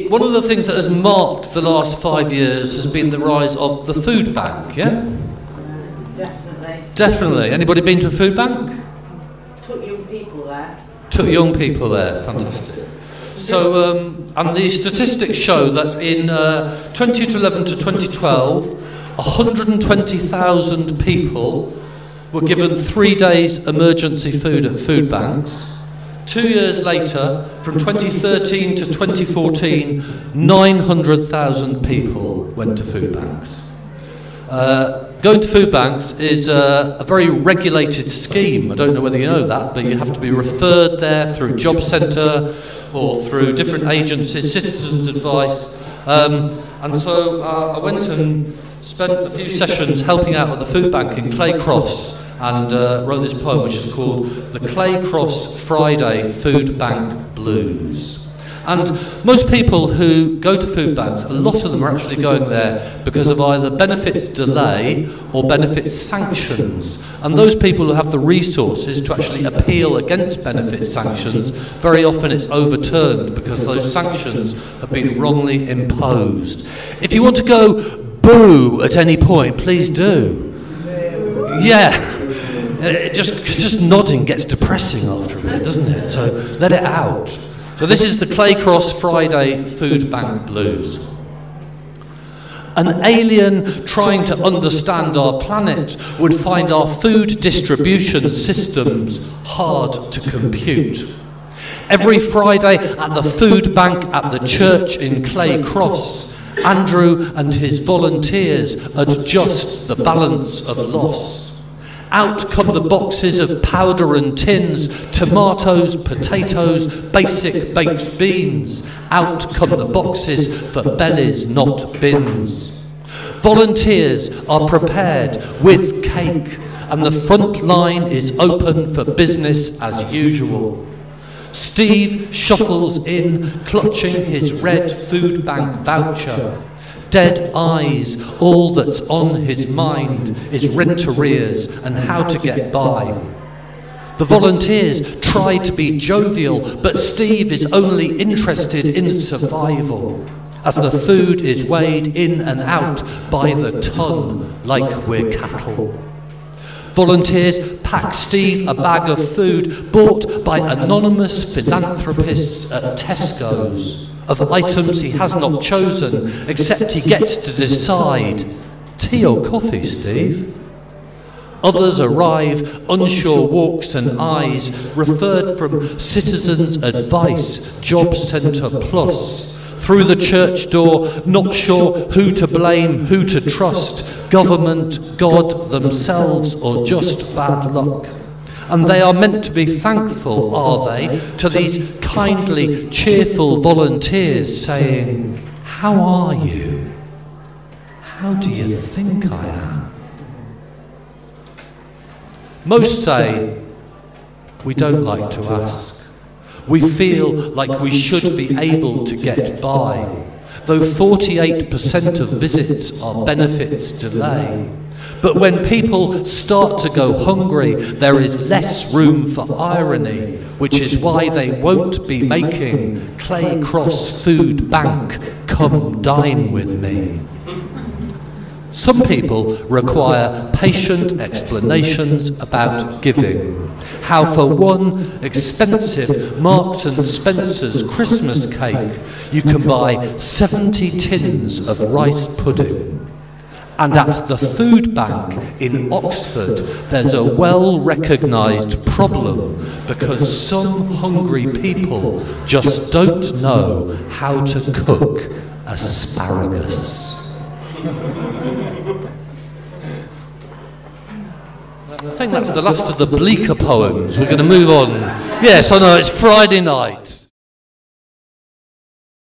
One of the things that has marked the last 5 years has been the rise of the food bank, yeah? Definitely. Definitely. Anybody been to a food bank? Took young people there. Took young people there, fantastic. So, and the statistics show that in 2011 to 2012, 120,000 people were given 3 days emergency food at food banks. 2 years later, from 2013 to 2014, 900,000 people went to food banks. Going to food banks is a very regulated scheme. I don't know whether you know that, but you have to be referred there through Job Centre or through different agencies, Citizens Advice. And so I went and spent a few sessions helping out at the food bank in Clay Cross, and wrote this poem which is called The Clay Cross Friday Food Bank Blues. And most people who go to food banks, a lot of them are actually going there because of either benefits delay or benefits sanctions. And those people who have the resources to actually appeal against benefit sanctions, very often it's overturned because those sanctions have been wrongly imposed. If you want to go boo at any point, please do. Yeah. Just nodding gets depressing after a bit, doesn't it? So let it out. So this is the Clay Cross Friday Food Bank Blues. An alien trying to understand our planet would find our food distribution systems hard to compute. Every Friday at the food bank at the church in Clay Cross, Andrew and his volunteers adjust the balance of loss. Out come the boxes of powder and tins, tomatoes, potatoes, basic baked beans. Out come the boxes for bellies, not bins. Volunteers are prepared with cake, and the front line is open for business as usual. Steve shuffles in, clutching his red food bank voucher. Dead eyes, all that's on his mind is rent arrears and how to get by. The volunteers try to be jovial, but Steve is only interested in survival, as the food is weighed in and out by the ton like we're cattle. Volunteers pack Steve a bag of food bought by anonymous philanthropists at Tesco's, of items he has not chosen, except he gets to decide. Tea or coffee, Steve? Others arrive, unsure walks and eyes, referred from Citizens Advice, Job Centre Plus. Through the church door, not sure who to blame, who to trust, government, God, themselves, or just bad luck. And they are meant to be thankful, are they, to these kindly, cheerful volunteers saying, "How are you? How do you think I am?" Most say, we don't like to ask. We feel like we should be able to get by, though 48% of visits are benefits delay. But when people start to go hungry, there is less room for irony, which is why they won't be making Clay Cross Food Bank come dine with me. Some people require patient explanations about giving. How for one expensive Marks and Spencer's Christmas cake, you can buy 70 tins of rice pudding. And at the food bank in Oxford, there's a well-recognised problem because some hungry people just don't know how to cook asparagus. I think that's the last of the bleaker poems. We're going to move on. Yes, I know, it's Friday night.